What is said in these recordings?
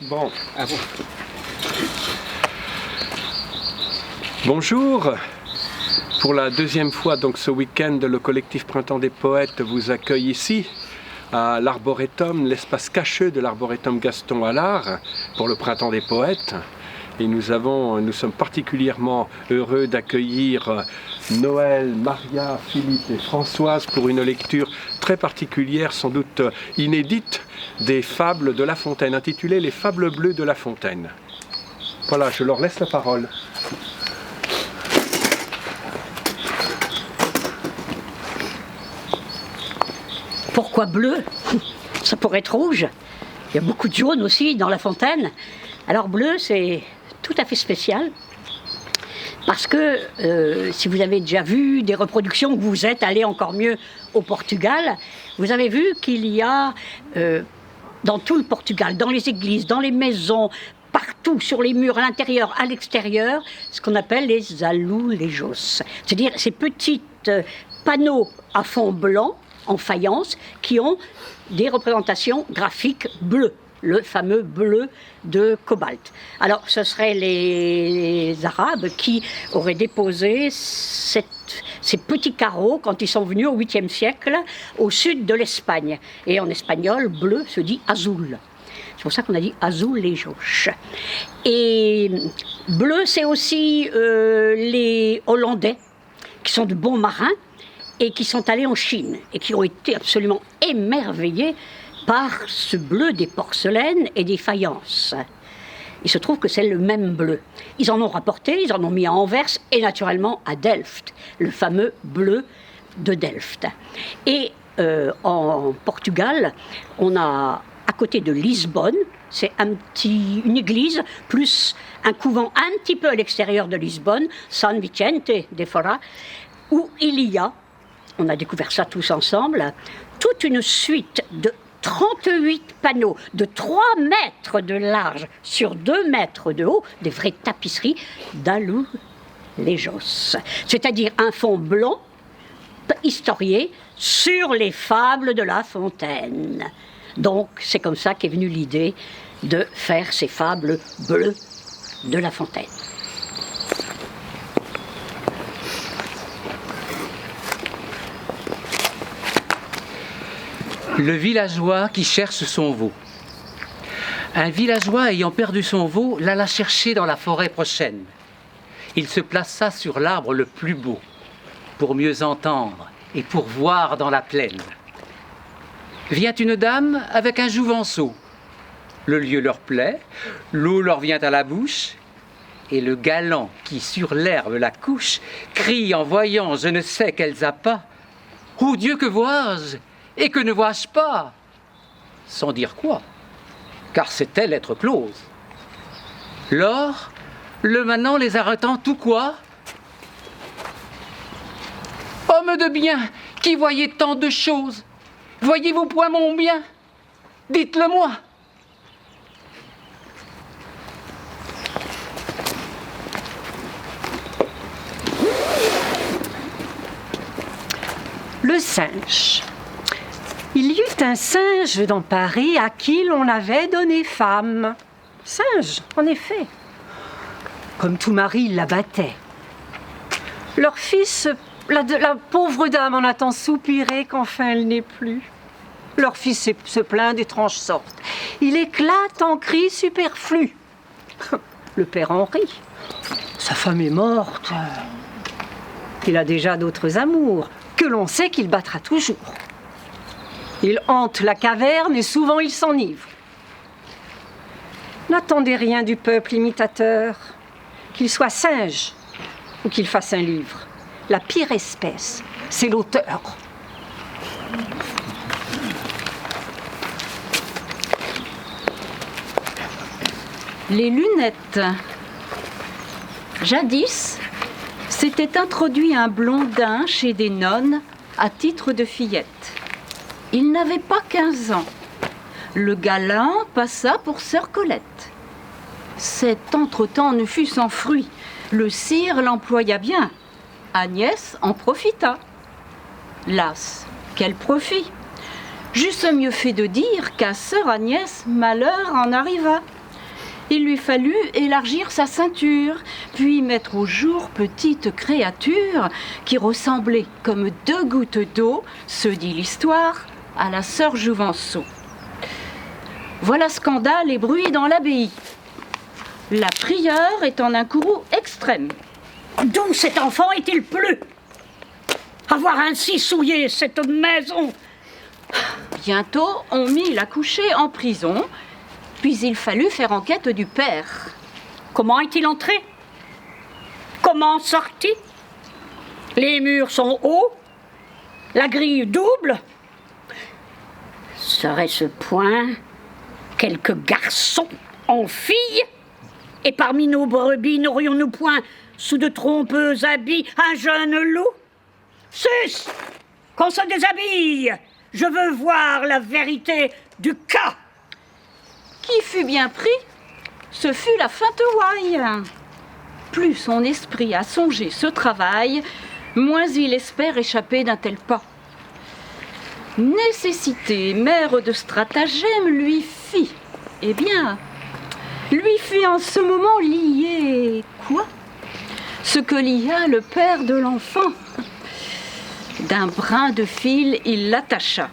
Bon. Ah bon. Bonjour. Pour la deuxième fois, donc ce week-end, le collectif Printemps des Poètes vous accueille ici, à l'Arboretum, l'espace cacheux de l'Arboretum Gaston Allard, pour le Printemps des Poètes. Et nous sommes particulièrement heureux d'accueillir Noël, Maria, Philippe et Françoise pour une lecture très particulière, sans doute inédite, des fables de La Fontaine, intitulées Les Fables bleues de La Fontaine. Voilà, je leur laisse la parole. Pourquoi bleu? Ça pourrait être rouge. Il y a beaucoup de jaune aussi dans La Fontaine. Alors bleu, c'est tout à fait spécial. Parce que si vous avez déjà vu des reproductions, que vous êtes allé encore mieux au Portugal, vous avez vu qu'il y a dans tout le Portugal, dans les églises, dans les maisons, partout, sur les murs, à l'intérieur, à l'extérieur, ce qu'on appelle les azulejos. C'est-à-dire ces petits panneaux à fond blanc, en faïence, qui ont des représentations graphiques bleues, le fameux bleu de cobalt. Alors, ce seraient les Arabes qui auraient déposé ces petits carreaux quand ils sont venus au 8e siècle au sud de l'Espagne. Et en espagnol, bleu se dit azul. C'est pour ça qu'on a dit azulejos. Et bleu, c'est aussi les Hollandais, qui sont de bons marins, et qui sont allés en Chine, et qui ont été absolument émerveillés par ce bleu des porcelaines et des faïences. Il se trouve que c'est le même bleu. Ils en ont rapporté, ils en ont mis à Anvers, et naturellement à Delft, le fameux bleu de Delft. Et en Portugal, on a, à côté de Lisbonne, c'est une église, plus un couvent un petit peu à l'extérieur de Lisbonne, San Vicente de Fora, où il y a, on a découvert ça tous ensemble, toute une suite de 38 panneaux de 3 mètres de large sur 2 mètres de haut, des vraies tapisseries d'azulejos. C'est-à-dire un fond blanc historié sur les fables de La Fontaine. Donc c'est comme ça qu'est venue l'idée de faire ces fables bleues de La Fontaine. Le villageois qui cherche son veau. Un villageois ayant perdu son veau l'alla chercher dans la forêt prochaine. Il se plaça sur l'arbre le plus beau, pour mieux entendre et pour voir dans la plaine. Vient une dame avec un jouvenceau. Le lieu leur plaît, l'eau leur vient à la bouche, et le galant qui sur l'herbe la couche crie en voyant je ne sais quels appâts. Ô Dieu, que vois-je et que ne vois-je pas? Sans dire quoi, car c'était lettre close. Lors, le manant les arrêtant tout quoi? Homme de bien, qui voyez tant de choses, voyez-vous point mon bien? Dites-le moi. Le singe. Il y eut un singe dans Paris à qui l'on avait donné femme. Singe, en effet. Comme tout mari, il la battait. Leur fils, la pauvre dame en a tant soupiré qu'enfin elle n'est plus. Leur fils se plaint d'étranges sortes. Il éclate en cris superflus. Le père en rit. Sa femme est morte. Il a déjà d'autres amours, que l'on sait qu'il battra toujours. Il hante la caverne et souvent il s'enivre. N'attendez rien du peuple imitateur, qu'il soit singe ou qu'il fasse un livre. La pire espèce, c'est l'auteur. Les lunettes. Jadis, s'était introduit un blondin chez des nonnes à titre de fillette. Il n'avait pas 15 ans. Le galant passa pour sœur Colette. Cet entretemps ne fut sans fruit. Le sire l'employa bien. Agnès en profita. Las, quel profit! J'eusse mieux fait de dire qu'à sœur Agnès, malheur en arriva. Il lui fallut élargir sa ceinture, puis mettre au jour petite créature qui ressemblait comme 2 gouttes d'eau, se dit l'histoire, à la sœur Jouvenceau. Voilà scandale et bruit dans l'abbaye. La prieure est en un courroux extrême. D'où cet enfant est-il plus? Avoir ainsi souillé cette maison. Bientôt, on mit la couchée en prison, puis il fallut faire enquête du père. Comment est-il entré? Comment sorti? Les murs sont hauts, la grille double. Serait-ce point quelque garçon en fille? Et parmi nos brebis, n'aurions-nous point, sous de trompeux habits, un jeune loup? Sus! Qu'on se déshabille! Je veux voir la vérité du cas! Qui fut bien pris, ce fut la feinte ouaille. Plus son esprit a songé ce travail, moins il espère échapper d'un tel pas. Nécessité, mère de stratagème, lui fit en ce moment lier quoi? Ce que lia le père de l'enfant. D'un brin de fil, il l'attacha,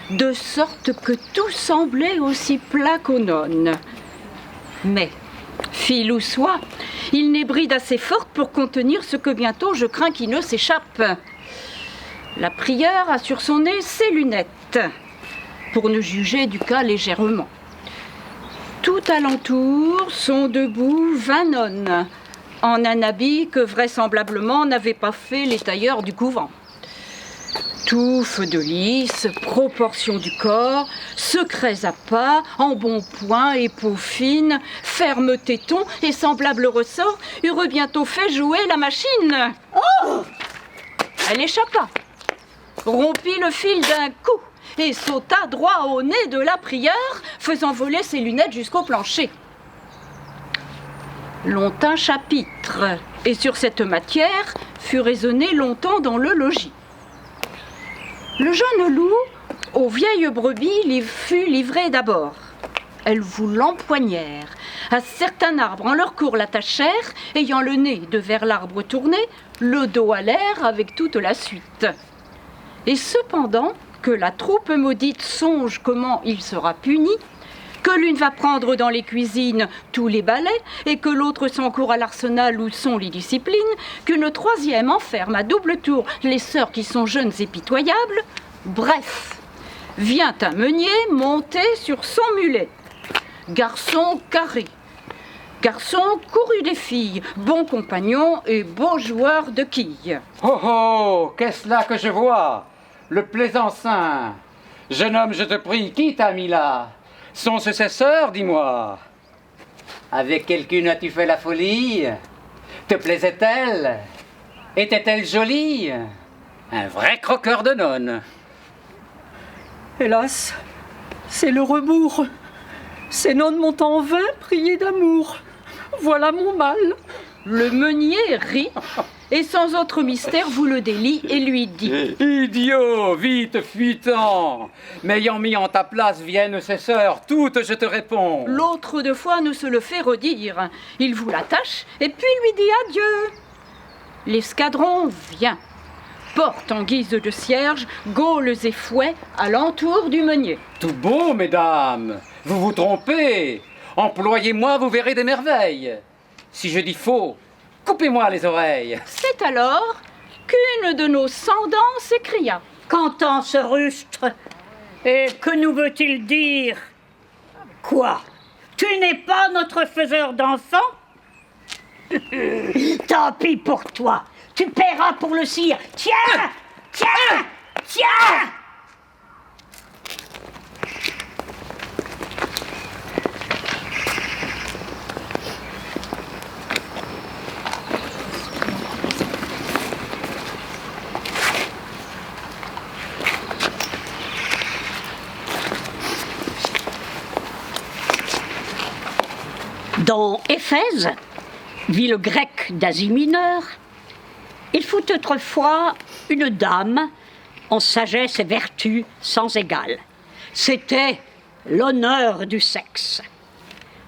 de sorte que tout semblait aussi plat qu'aux nonnes. Mais, fil ou soie, il n'est bride assez forte pour contenir ce que bientôt je crains qu'il ne s'échappe. La prieure a sur son nez ses lunettes, pour ne juger du cas légèrement. Tout alentour sont debout 20 nonnes, en un habit que vraisemblablement n'avaient pas fait les tailleurs du couvent. Touffe de lys, proportion du corps, secrets à pas, embonpoint et peau fine, ferme téton et semblable ressort eurent bientôt fait jouer la machine. Oh! Elle échappa, rompit le fil d'un coup et sauta droit au nez de la prieure, faisant voler ses lunettes jusqu'au plancher. Longtemps chapitre, et sur cette matière fut raisonné longtemps dans le logis. Le jeune loup, aux vieilles brebis, fut livré d'abord. Elles vous l'empoignèrent. À certains arbres en leur cours l'attachèrent, ayant le nez de vers l'arbre tourné, le dos à l'air avec toute la suite. Et cependant que la troupe maudite songe comment il sera puni, que l'une va prendre dans les cuisines tous les balais, et que l'autre s'encourt à l'arsenal où sont les disciplines, qu'une troisième enferme à double tour les sœurs qui sont jeunes et pitoyables. Bref, vient un meunier monté sur son mulet. Garçon carré, garçon couru des filles, bon compagnon et beau joueur de quilles. Oh oh, qu'est-ce là que je vois? Le plaisant saint. Jeune homme, je te prie, qui t'a mis là? Sont-ce ses sœurs, dis-moi? Avec quelqu'une as-tu fait la folie? Te plaisait-elle? Était-elle jolie? Un vrai croqueur de nonne. Hélas, c'est le rebours. Ces nonnes m'ont en vain prié d'amour. Voilà mon mal. Le meunier rit, et sans autre mystère vous le délie et lui dit: Idiot, vite, fuis-t'en. M'ayant mis en ta place viennent ses sœurs, toutes je te réponds. L'autre deux fois ne se le fait redire. Il vous l'attache, et puis lui dit adieu. L'escadron vient, porte en guise de cierge, gaules et fouets à l'entour du meunier. Tout beau, mesdames, vous vous trompez. Employez-moi, vous verrez des merveilles. Si je dis faux, coupez-moi les oreilles. C'est alors qu'une de nos cendants s'écria: Qu'entend ce rustre? Et que nous veut-il dire? Quoi? Tu n'es pas notre faiseur d'enfants? Tant pis pour toi. Tu paieras pour le cire. Tiens! Tiens! Tiens! Dans Éphèse, ville grecque d'Asie mineure, il fut autrefois une dame en sagesse et vertu sans égale, C'était l'honneur du sexe.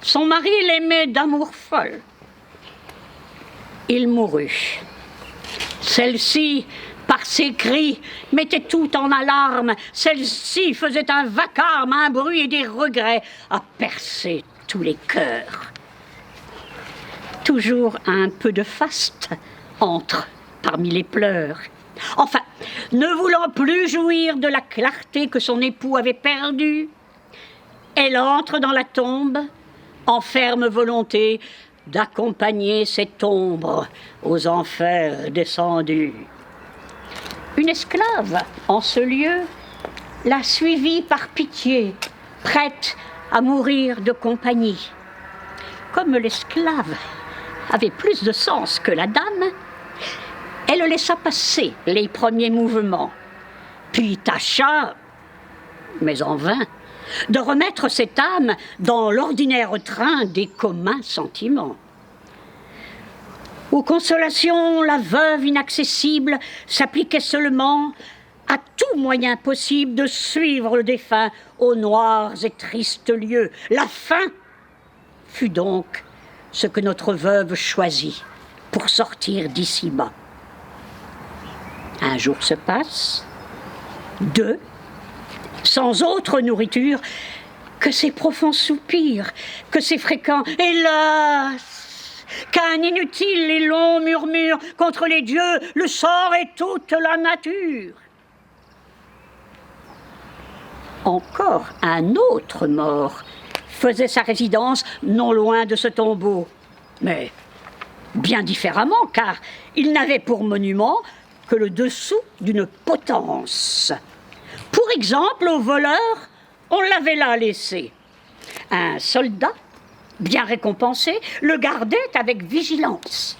Son mari l'aimait d'amour folle. Il mourut. Celle-ci, par ses cris, mettait tout en alarme. Celle-ci faisait un vacarme, un bruit et des regrets à percer tous les cœurs. Toujours un peu de faste entre parmi les pleurs. Enfin, ne voulant plus jouir de la clarté que son époux avait perdue, elle entre dans la tombe en ferme volonté d'accompagner cette ombre aux enfers descendus. Une esclave, en ce lieu, la suivit par pitié, prête à mourir de compagnie. Comme l'esclave avait plus de sens que la dame, elle laissa passer les premiers mouvements, puis tâcha, mais en vain, de remettre cette âme dans l'ordinaire train des communs sentiments. Aux consolations, la veuve inaccessible s'appliquait seulement à tout moyen possible de suivre le défunt aux noirs et tristes lieux. La fin fut donc ce que notre veuve choisit pour sortir d'ici-bas. Un jour se passe, 2, sans autre nourriture que ces profonds soupirs, que ces fréquents « hélas !» qu'un inutile et long murmure contre les dieux, le sort et toute la nature. Encore un autre mort faisait sa résidence non loin de ce tombeau, mais bien différemment, car il n'avait pour monument que le dessous d'une potence. Pour exemple, au voleur, on l'avait là laissé. Un soldat, bien récompensé, le gardait avec vigilance.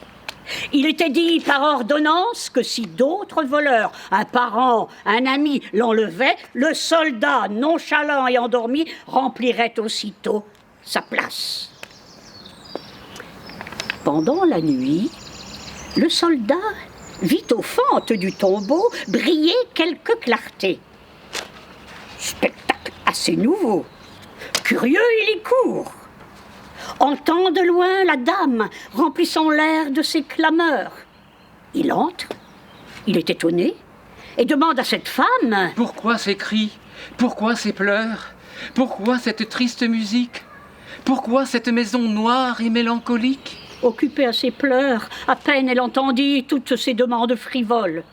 Il était dit par ordonnance que si d'autres voleurs, un parent, un ami, l'enlevaient, le soldat, nonchalant et endormi, remplirait aussitôt sa place. Pendant la nuit, le soldat vit aux fentes du tombeau briller quelques clartés. Spectacle assez nouveau. Curieux, il y court. Entend de loin la dame remplissant l'air de ses clameurs. Il entre, il est étonné, et demande à cette femme « Pourquoi ces cris? Pourquoi ces pleurs? Pourquoi cette triste musique? Pourquoi cette maison noire et mélancolique ?» Occupée à ses pleurs, à peine elle entendit toutes ces demandes frivoles.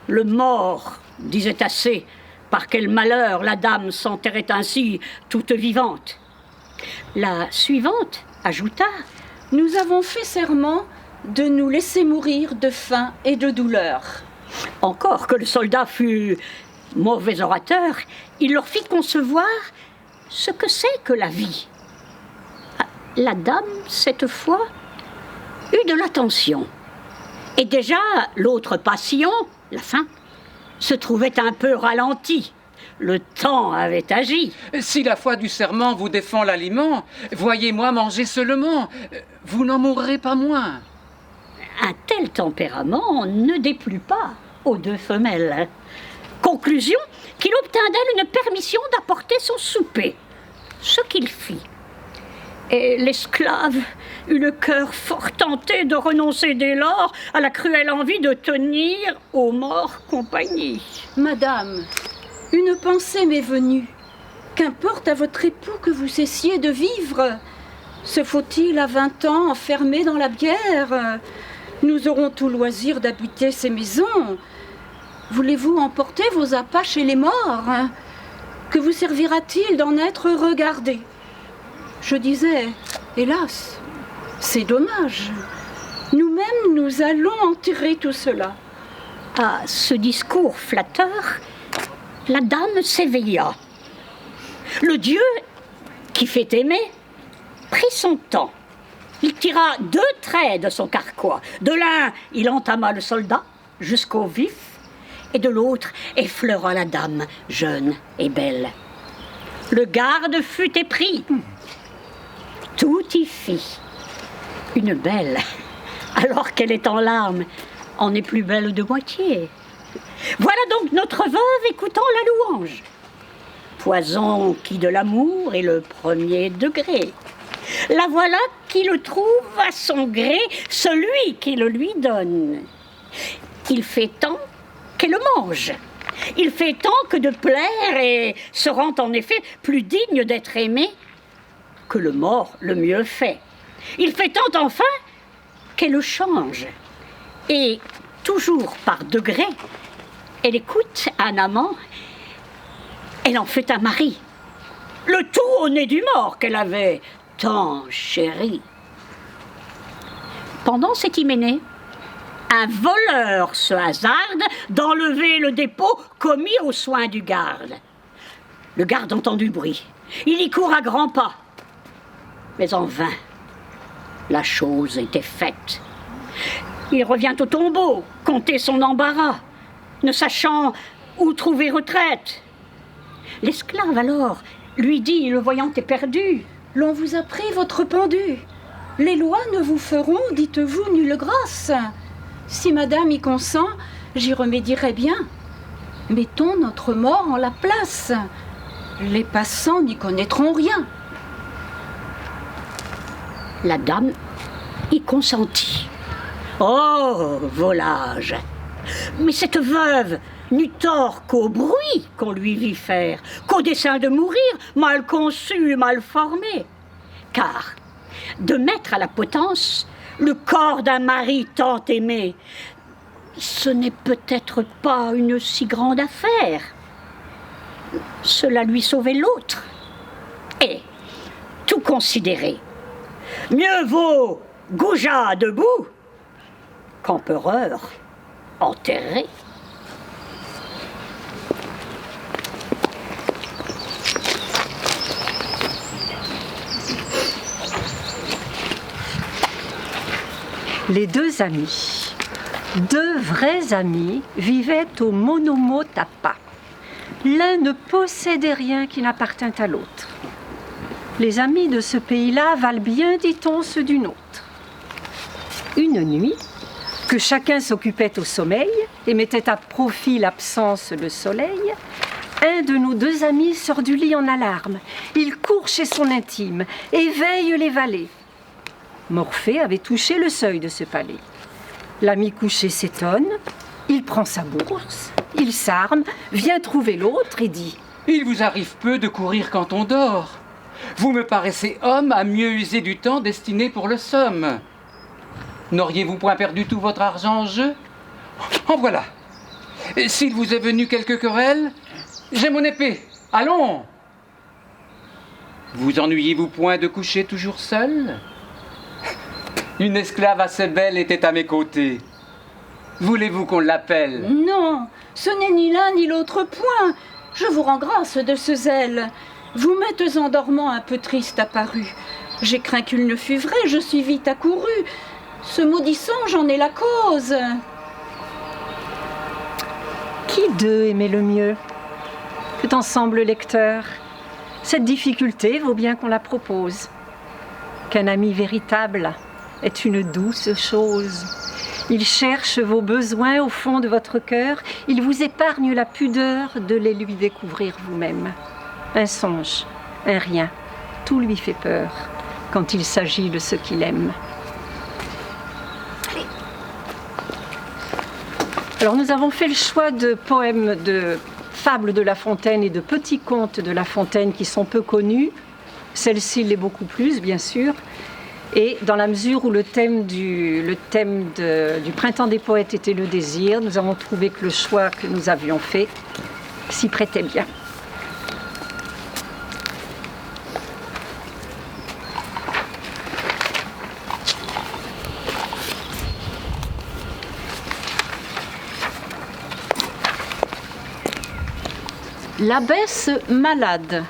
Le mort disait assez, par quel malheur la dame s'enterrait ainsi, toute vivante. La suivante ajouta « Nous avons fait serment de nous laisser mourir de faim et de douleur. » Encore que le soldat fût mauvais orateur, il leur fit concevoir ce que c'est que la vie. La dame, cette fois, eut de l'attention. Et déjà, l'autre passion, la faim, se trouvait un peu ralentie. Le temps avait agi. Si la foi du serment vous défend l'aliment, voyez-moi manger seulement. Vous n'en mourrez pas moins. Un tel tempérament ne déplut pas aux deux femelles. Conclusion, qu'il obtint d'elle une permission d'apporter son souper. Ce qu'il fit. Et l'esclave eut le cœur fort tenté de renoncer dès lors à la cruelle envie de tenir aux morts compagnie. Madame, une pensée m'est venue. Qu'importe à votre époux que vous cessiez de vivre. Se faut-il à 20 ans enfermé dans la bière? Nous aurons tout loisir d'habiter ces maisons. Voulez-vous emporter vos appâts chez les morts? Que vous servira-t-il d'en être regardé? Je disais, hélas, c'est dommage. Nous-mêmes, nous allons enterrer tout cela. À ce discours flatteur, la dame s'éveilla. Le dieu qui fait aimer prit son temps. Il tira 2 traits de son carquois. De l'un, il entama le soldat jusqu'au vif, et de l'autre, effleura la dame, jeune et belle. Le garde fut épris. Tout y fit. Une belle, alors qu'elle est en larmes, en est plus belle de moitié. Voilà donc notre veuve écoutant la louange. poison qui de l'amour est le premier degré. La voilà qui le trouve à son gré, celui qui le lui donne. Il fait tant qu'elle le mange. Il fait tant que de plaire et se rend en effet plus digne d'être aimé que le mort le mieux fait. Il fait tant enfin qu'elle le change. Et toujours par degrés, elle écoute un amant, elle en fait un mari. Le tout au nez du mort qu'elle avait tant chéri. Pendant cette hyménée, un voleur se hasarde d'enlever le dépôt commis aux soins du garde. Le garde entend du bruit. Il y court à grands pas. Mais en vain, la chose était faite. Il revient au tombeau, compter son embarras, ne sachant où trouver retraite. L'esclave alors lui dit, le voyant éperdu: « L'on vous a pris votre pendu. Les lois ne vous feront, dites-vous, nulle grâce. Si madame y consent, j'y remédierai bien. Mettons notre mort en la place. Les passants n'y connaîtront rien. » La dame y consentit. Oh, volage! Mais cette veuve n'eut tort qu'au bruit qu'on lui vit faire, qu'au dessein de mourir, mal conçu, mal formé. Car, de mettre à la potence le corps d'un mari tant aimé, ce n'est peut-être pas une si grande affaire. Cela lui sauvait l'autre. Et, tout considéré, mieux vaut goujat debout qu'empereur enterré. Les deux amis, deux vrais amis, vivaient au Monomotapa. L'un ne possédait rien qui n'appartint à l'autre. Les amis de ce pays-là valent bien, dit-on, ceux d'une autre. Une nuit, que chacun s'occupait au sommeil et mettait à profit l'absence de soleil, un de nos deux amis sort du lit en alarme. Il court chez son intime, éveille les valets. Morphée avait touché le seuil de ce palais. L'ami couché s'étonne, il prend sa bourse, il s'arme, vient trouver l'autre et dit: « Il vous arrive peu de courir quand on dort. Vous me paraissez homme à mieux user du temps destiné pour le somme. N'auriez-vous point perdu tout votre argent en jeu? En voilà. S'il vous est venu quelque querelle, j'ai mon épée. Allons! Vous ennuyez-vous point de coucher toujours seul? Une esclave assez belle était à mes côtés. Voulez-vous qu'on l'appelle? Non, ce n'est ni l'un ni l'autre point. Je vous rends grâce de ce zèle. Vous m'êtes en dormant un peu triste apparu. J'ai craint qu'il ne fût vrai, je suis vite accouru. Ce maudit songe en est la cause. Qui d'eux aimait le mieux? Que t'en semble, lecteur? Cette difficulté vaut bien qu'on la propose. Qu'un ami véritable est une douce chose. Il cherche vos besoins au fond de votre cœur. Il vous épargne la pudeur de les lui découvrir vous-même. Un songe, un rien, tout lui fait peur quand il s'agit de ce qu'il aime. Alors nous avons fait le choix de poèmes, de fables de La Fontaine et de petits contes de La Fontaine qui sont peu connus. Celle-ci l'est beaucoup plus, bien sûr. Et dans la mesure où le thème du Printemps des Poètes était le désir, nous avons trouvé que le choix que nous avions fait s'y prêtait bien. L'abbesse malade.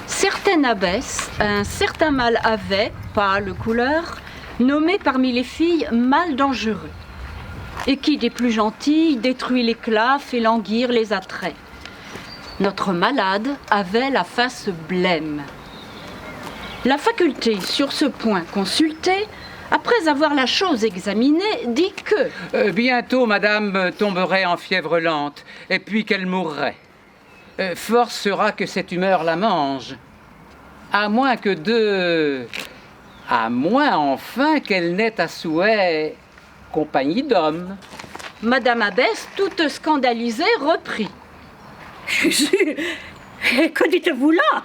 Certaine abbesse, un certain mal avait, pâle couleur, nommé parmi les filles mal dangereux, et qui des plus gentilles détruit l'éclat, fait languir les attraits. Notre malade avait la face blême. La faculté, sur ce point consultée, après avoir la chose examinée, dit que bientôt, madame tomberait en fièvre lente, et puis qu'elle mourrait. force sera que cette humeur la mange. À moins enfin qu'elle n'ait à souhait compagnie d'hommes. Madame Abbesse, toute scandalisée, reprit. Jésus, que dites-vous là?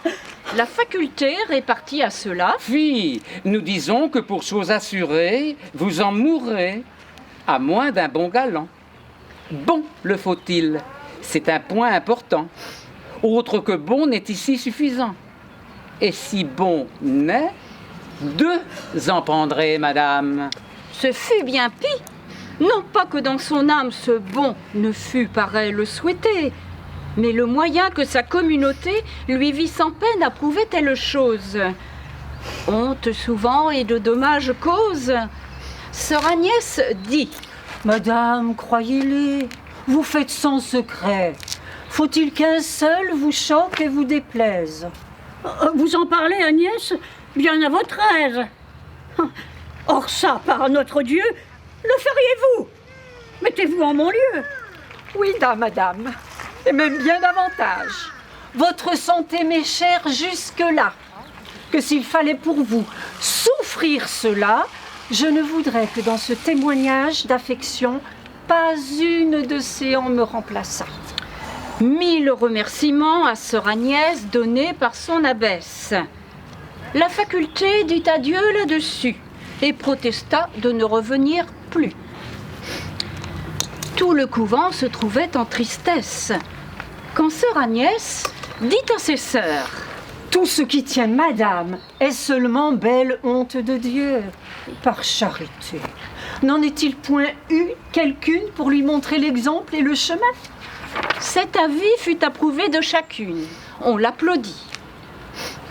La faculté répartit à cela. Fille, nous disons que pour chose assurée, vous en mourrez, à moins d'un bon galant. Bon, le faut-il, c'est un point important. Autre que bon n'est ici suffisant. Et si bon n'est, 2 en prendrez, madame. Ce fut bien pis. Non pas que dans son âme ce bon ne fût pareil le souhaiter, mais le moyen que sa communauté lui vit sans peine à prouver telle chose. Honte souvent et de dommages cause. Sœur Agnès dit: Madame, croyez-les, vous faites sans secret. Faut-il qu'un seul vous choque et vous déplaise? Vous en parlez, Agnès, bien à votre aise. Or ça, par notre Dieu, le feriez-vous? Mettez-vous en mon lieu. Oui, madame, et même bien davantage. Votre santé m'est chère jusque-là, que s'il fallait pour vous souffrir cela, je ne voudrais que dans ce témoignage d'affection, pas une de ces en me remplaçât. 1000 remerciements à sœur Agnès donnés par son abbesse. La faculté dit adieu là-dessus et protesta de ne revenir plus. Tout le couvent se trouvait en tristesse quand sœur Agnès dit à ses sœurs: Tout ce qui tient madame est seulement belle honte de Dieu. Par charité, n'en est-il point eu quelqu'une pour lui montrer l'exemple et le chemin? Cet avis fut approuvé de chacune. On l'applaudit.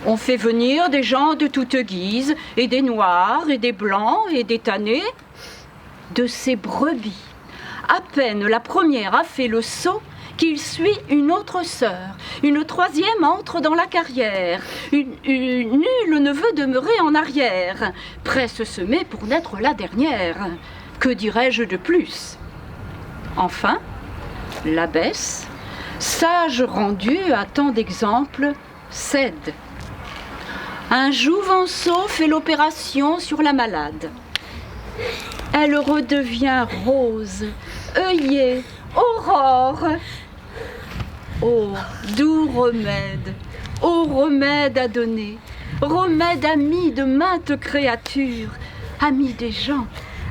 On fait venir des gens de toutes guises, et des noirs, et des blancs, et des tannés. De ces brebis, à peine la première a fait le saut qu'il suit une autre sœur. Une troisième entre dans la carrière. Nulle ne veut demeurer en arrière. Presse se met pour n'être la dernière. Que dirais-je de plus? Enfin, l'abbesse, sage rendue à tant d'exemples, cède. Un jouvenceau fait l'opération sur la malade. Elle redevient rose, œillée, aurore. Oh, doux remède, ô remède à donner, remède ami de maintes créatures, ami des gens,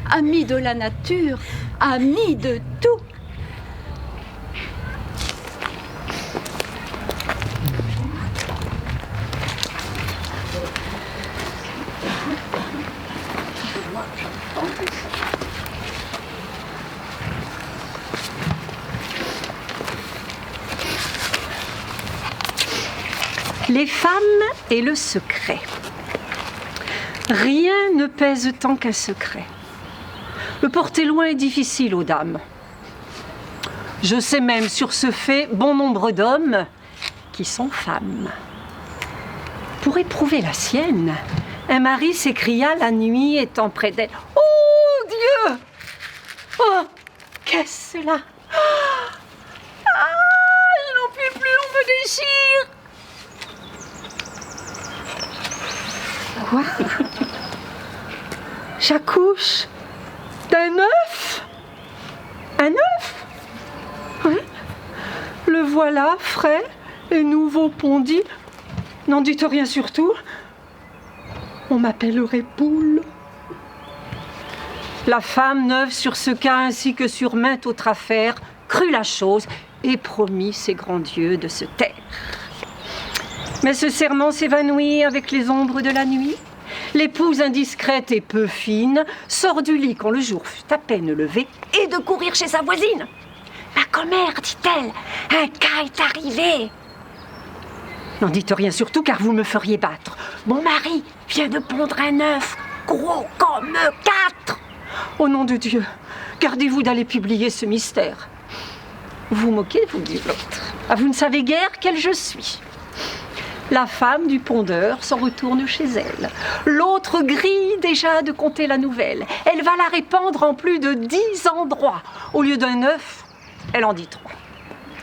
ami de la nature, ami de tout. Les femmes et le secret. Rien ne pèse tant qu'un secret. Le porter loin est difficile aux dames. Je sais même sur ce fait bon nombre d'hommes qui sont femmes. Pour éprouver la sienne, un mari s'écria la nuit étant près d'elle. « Oh Dieu! Oh, qu'est-ce cela? Ah, je n'en puis plus, on me déchire! » Quoi? J'accouche d'un œuf? Un œuf? Oui. Le voilà, frais et nouveau pondi. N'en dites rien surtout. On m'appellerait poule. La femme neuve sur ce cas ainsi que sur mainte autre affaire crut la chose et promit ses grands dieux de se taire. Mais ce serment s'évanouit avec les ombres de la nuit. L'épouse indiscrète et peu fine sort du lit quand le jour fut à peine levé et de courir chez sa voisine. « Ma commère, dit-elle, un cas est arrivé. » N'en dites rien surtout car vous me feriez battre. Mon mari vient de pondre un œuf, gros comme 4. Au nom de Dieu, gardez-vous d'aller publier ce mystère. Vous moquez-vous, dit l'autre. Ah, vous ne savez guère quelle je suis. La femme du pondeur s'en retourne chez elle. L'autre grille déjà de conter la nouvelle. Elle va la répandre en plus de 10 endroits. Au lieu d'un œuf, elle en dit 3.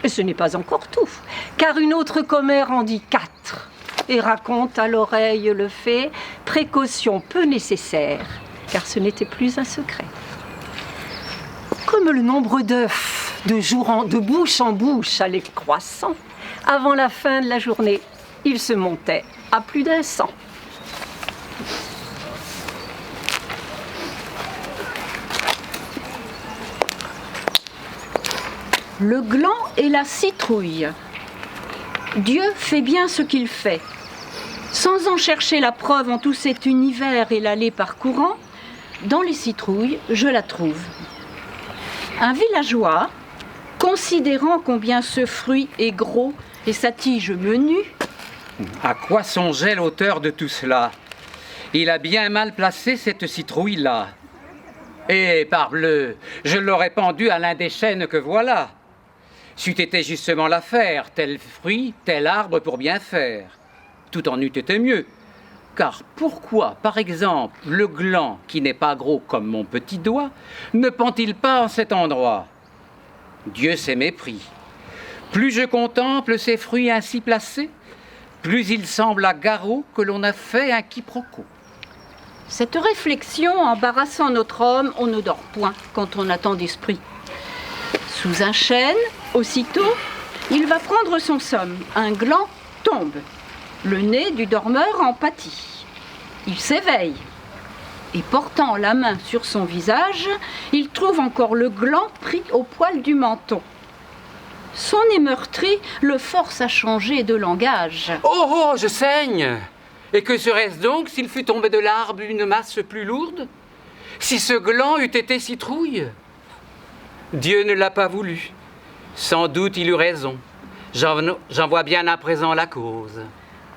Et ce n'est pas encore tout, car une autre commère en dit 4 et raconte à l'oreille le fait, précaution peu nécessaire, car ce n'était plus un secret. Comme le nombre d'œufs de bouche en bouche allait croissant, avant la fin de la journée, il se montait à plus d'100. Le gland et la citrouille. Dieu fait bien ce qu'il fait. Sans en chercher la preuve en tout cet univers et l'allée parcourant, dans les citrouilles, je la trouve. Un villageois, considérant combien ce fruit est gros et sa tige menue. À quoi songeait l'auteur de tout cela? Il a bien mal placé cette citrouille-là. Et parbleu, je l'aurais pendue à l'un des chênes que voilà. C'eût été justement l'affaire, tel fruit, tel arbre pour bien faire. Tout en eût été mieux. Car pourquoi, par exemple, le gland, qui n'est pas gros comme mon petit doigt, ne pend-il pas en cet endroit? Dieu s'est mépris. Plus je contemple ces fruits ainsi placés, plus il semble à Garot que l'on a fait un quiproquo. Cette réflexion embarrassant notre homme, on ne dort point quand on a tant d'esprit. Sous un chêne, aussitôt, il va prendre son somme. Un gland tombe. Le nez du dormeur en pâtit. Il s'éveille. Et portant la main sur son visage, il trouve encore le gland pris au poil du menton. Son nez meurtri le force à changer de langage. Oh, oh, je saigne! Et que serait-ce donc s'il fût tombé de l'arbre une masse plus lourde? Si ce gland eût été citrouille? Dieu ne l'a pas voulu. Sans doute il eut raison. J'en vois bien à présent la cause.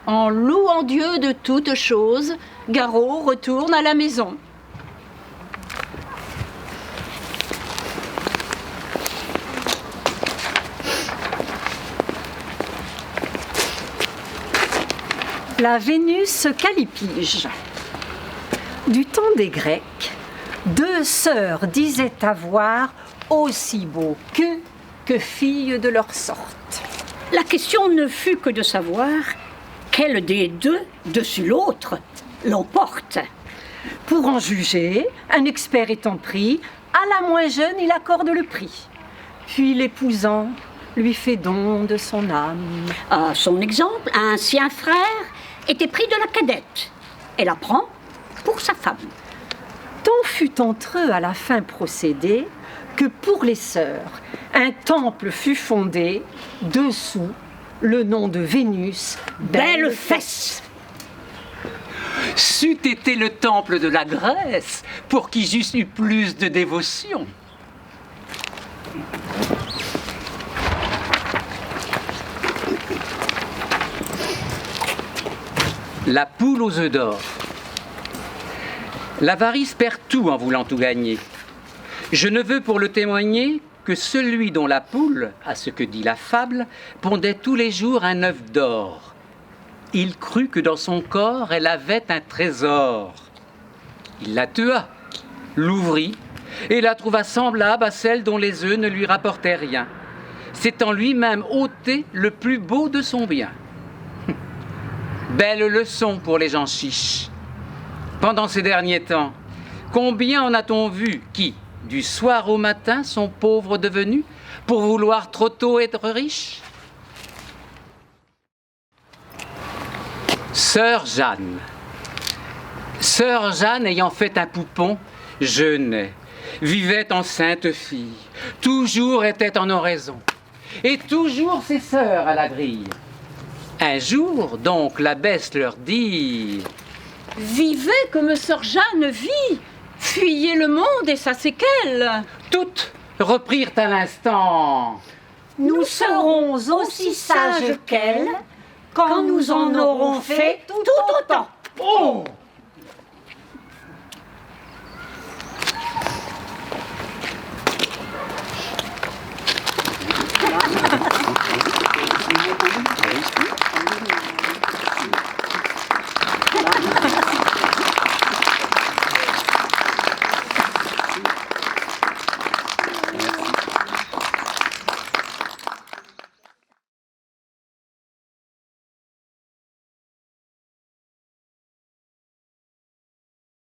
En louant Dieu de toutes choses, Garot retourne à la maison. La Vénus Callipyge. Du temps des Grecs, 2 sœurs disaient avoir aussi beau que filles de leur sorte. La question ne fut que de savoir quel des deux, dessus l'autre, l'emporte. Pour en juger, un expert étant pris, à la moins jeune, il accorde le prix. Puis l'épousant lui fait don de son âme. À son exemple, un sien frère était pris de la cadette. Elle la prend pour sa femme. Tant fut entre eux à la fin procédé que pour les sœurs, un temple fut fondé, dessous le nom de Vénus, Belle fesse. C'eût été le temple de la Grèce, pour qui j'eusse eu plus de dévotion. La poule aux œufs d'or. L'avarice perd tout en voulant tout gagner. Je ne veux pour le témoigner que celui dont la poule, à ce que dit la fable, pondait tous les jours un œuf d'or. Il crut que dans son corps elle avait un trésor. Il la tua, l'ouvrit et la trouva semblable à celle dont les œufs ne lui rapportaient rien. S'étant lui-même ôté le plus beau de son bien. Belle leçon pour les gens chiches. Pendant ces derniers temps, combien en a-t-on vu qui, du soir au matin, sont pauvres devenus pour vouloir trop tôt être riches? Sœur Jeanne. Sœur Jeanne, ayant fait un poupon, jeûnait, vivait en sainte fille, toujours était en oraison, et toujours ses sœurs à la grille. Un jour, donc, l'abbesse leur dit: Vivez comme sœur Jeanne vit, fuyez le monde et sa séquelle. Toutes reprirent à l'instant: Nous serons aussi sages qu'elle quand nous en aurons fait tout autant. Oh!